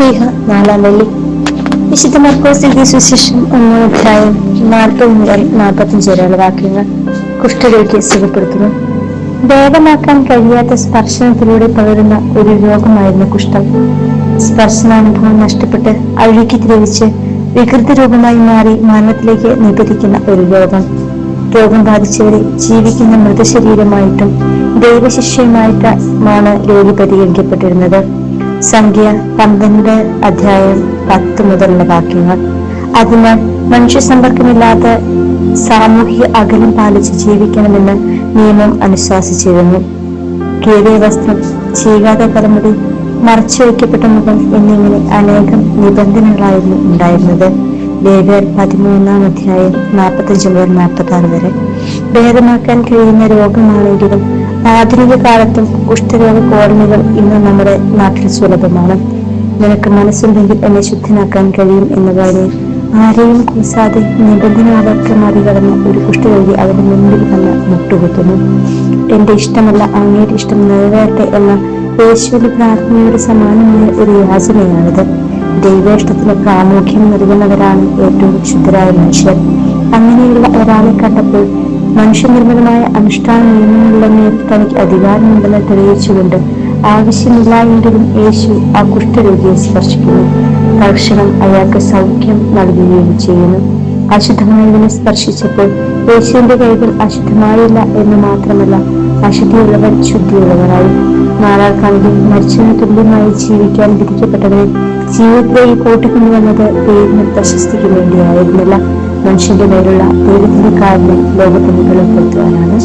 ലീഹ 4-ാം വെള്ളി. വിശുദ്ധ മർക്കോസ് എഴുതിയ സുവിശേഷം 1-ാം അധ്യായം 40 മുതൽ 45 വരെയുള്ള വാക്യങ്ങൾ. കുഷ്ഠരോഗിയെ സുഖപ്പെടുത്തുന്നു. ഭേദമാക്കാൻ കഴിയാത്ത സ്പർശനത്തിലൂടെ പകരുന്ന ഒരു രോഗമായിരുന്നു കുഷ്ഠം. സ്പർശനാനുഭവം നഷ്ടപ്പെട്ട് അഴുകി ദ്രവിച്ച് വികൃത രൂപമായി മാറി മരണത്തിലേക്ക് നിപതിക്കുന്ന ഒരു രോഗം. രോഗം ബാധിച്ചവരെ ജീവിക്കുന്ന മൃതശരീരമായിട്ടും ദൈവശിഷ്യയുമായിട്ടുമാണ് രോഗി പരിഗണിക്കപ്പെട്ടിരുന്നത്. സംഖ്യ 12 അധ്യായം 10 മുതലുള്ള വാക്യങ്ങൾ. അതിനാൽ മനുഷ്യ സമ്പർക്കമില്ലാത്ത സാമൂഹിക അകലം പാലിച്ച് ജീവിക്കണമെന്ന് നിയമം അനുശാസിച്ചിരുന്നു. കീറിയ വസ്ത്രം, ചീകാത്ത തലമുടി, മറച്ചു വയ്ക്കപ്പെട്ട മുഖം എന്നിങ്ങനെ അനേകം നിബന്ധനകളായിരുന്നു ഉണ്ടായിരുന്നത്. ലേവ്യർ 13-ാം അധ്യായം 45 മുതൽ 46 വരെ. ഭേദമാക്കാൻ കഴിയുന്ന രോഗമാണെങ്കിലും ആധുനിക കാലത്തും കുഷ്ഠരോഗ കോളനികൾ ഇന്ന് നമ്മുടെ നാട്ടിൽ സുലഭമാണ്. നിനക്ക് മനസ്സുണ്ടെങ്കിൽ എന്നെ ശുദ്ധനാക്കാൻ കഴിയും എന്ന പോലെ ആരെയും കൂസാതെ നിബന്ധനകളൊക്കെ മറികടന്ന് ഒരു കുഷ്ഠരോഗി അവന്റെ മുൻപിൽ വന്ന് മുട്ടുകുത്തുന്നു. എന്റെ ഇഷ്ടമല്ല, അങ്ങയുടെ ഇഷ്ടം നിറവേറട്ടെ എന്ന യേശുവിന്റെ പ്രാർത്ഥനയോട് സമാനമായ ഒരു യാചനയാണിത്. ദൈവേഷ്ടത്തിന് പ്രാമുഖ്യം നൽകുന്നവരാണ് ഏറ്റവും ശുദ്ധരായ മനുഷ്യർ. അങ്ങനെയുള്ള ഒരാളെ കണ്ടപ്പോൾ മനുഷ്യനിർമ്മിതമായ അനുഷ്ഠാന നിയമങ്ങളുടെ മേൽ തനിക്ക് അധികാരമുണ്ടെന്ന് തെളിയിച്ചുകൊണ്ട് ആവശ്യമില്ല എങ്കിലും യേശു ആ കുഷ്ഠരോഗിയെ സ്പർശിക്കുന്നു. തൽക്ഷണം അയാൾക്ക് സൗഖ്യം നൽകുകയും ചെയ്യുന്നു. അശുദ്ധമായതിനെ സ്പർശിച്ചപ്പോൾ യേശുവിന്റെ കൈകൾ അശുദ്ധമായില്ല എന്ന് മാത്രമല്ല, അശുദ്ധിയുള്ളവൻ ശുദ്ധിയുള്ളവരായി. നാലാൾക്കാണെങ്കിൽ മരിച്ചതിന് തുല്യമായി ജീവിക്കാൻ വിധിക്കപ്പെട്ടവരെ ജീവിതത്തിലേക്ക് കൂട്ടിക്കൊണ്ടുവന്നത് പേരിന് പ്രശസ്തിക്ക് വേണ്ടിയായിരുന്നില്ല, മനുഷ്യന്റെ മേലുള്ള ദൈവത്തിന്റെ കാര്യം ലോകത്തിന് വെളിപ്പെടുത്തുവാനാണ്.